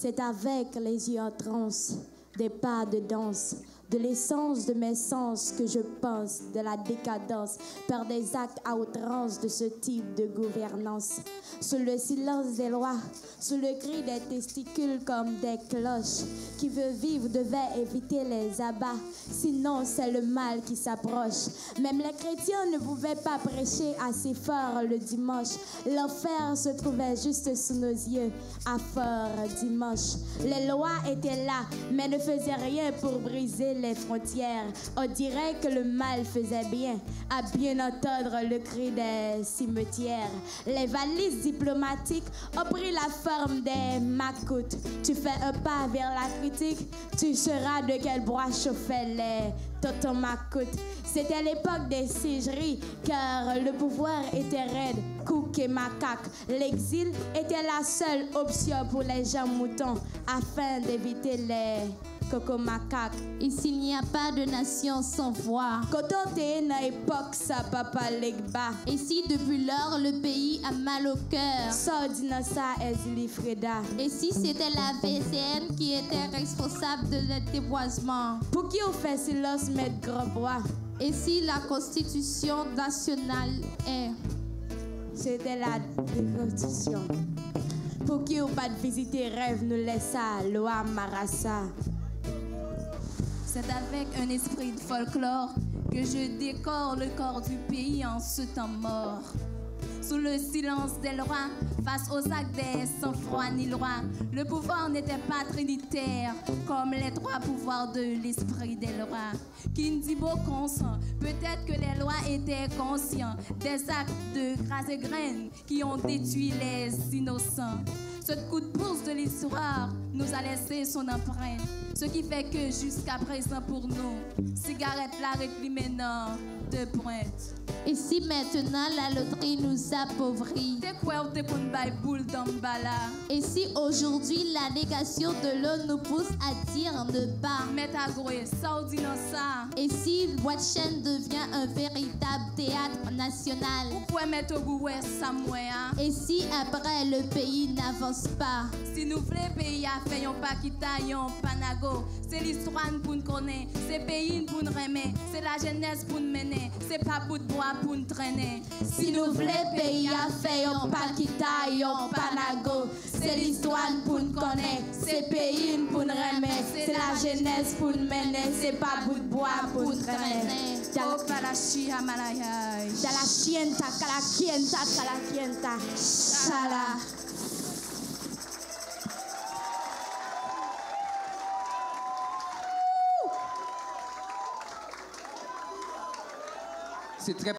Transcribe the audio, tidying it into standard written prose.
C'est avec les yeux en transe, des pas de danse, de l'essence de mes sens que je pense de la décadence par des actes à outrance de ce type de gouvernance. Sous le silence des lois, sous le cri des testicules comme des cloches, qui veut vivre devait éviter les abats, sinon c'est le mal qui s'approche. Même les chrétiens ne pouvaient pas prêcher assez fort le dimanche. L'enfer se trouvait juste sous nos yeux, à fort dimanche. Les lois étaient là, mais ne faisaient rien pour briser les frontières. On dirait que le mal faisait bien, à bien entendre le cri des cimetières. Les valises diplomatiques ont pris la forme des macoutes. Tu fais un pas vers la critique, tu sauras de quel bois chauffaient les tontons macoutes. C'était l'époque des sigeries, car le pouvoir était raide, couc et macaque. L'exil était la seule option pour les gens moutons, afin d'éviter les coco macaques. Et s'il n'y a pas de nation sans voix, quand on était dans l'époque, ça papa l'egba. Et si depuis lors le pays a mal au cœur, ça dinosa Ezili Freda. Et si c'était la VCN qui était responsable de notre déboisement, pour qui on fait silence mettre grand bois? Et si la Constitution nationale est, c'était la Constitution. Pour qui on pas de visiter rêve nous laissa loi marassa. C'est avec un esprit de folklore que je décore le corps du pays en ce temps mort. Sous le silence des lois, face aux actes des sans froid ni loi, le pouvoir n'était pas trinitaire comme les trois pouvoirs de l'esprit des lois. Kindibo consent, peut-être que les lois étaient conscients des actes de grâce et graines qui ont détruit les innocents. Ce coup de pouce de l'histoire nous a laissé son empreinte. Ce qui fait que jusqu'à présent pour nous, cigarette la récrimée de pointe. Et si maintenant la loterie nous appauvrit? Et si aujourd'hui la négation de l'eau nous pousse à dire ne pas? Et si Bois-de-Chêne devient un véritable théâtre national? Et si après le pays n'avance pas? Si nous voulons pays à faire un paquita, un panago, c'est l'histoire pour nous connaître, c'est pays pour nous aimer, c'est la jeunesse pour nous mener, c'est pas bout de bois pour nous traîner. Si nous voulons pays à faire un paquita, un panago, c'est l'histoire pour nous connaître, c'est pays pour nous aimer, c'est la jeunesse pour nous mener, c'est pas bout de bois pour nous traîner. Dalachienta, calaquienta, calaquienta, chala. C'est très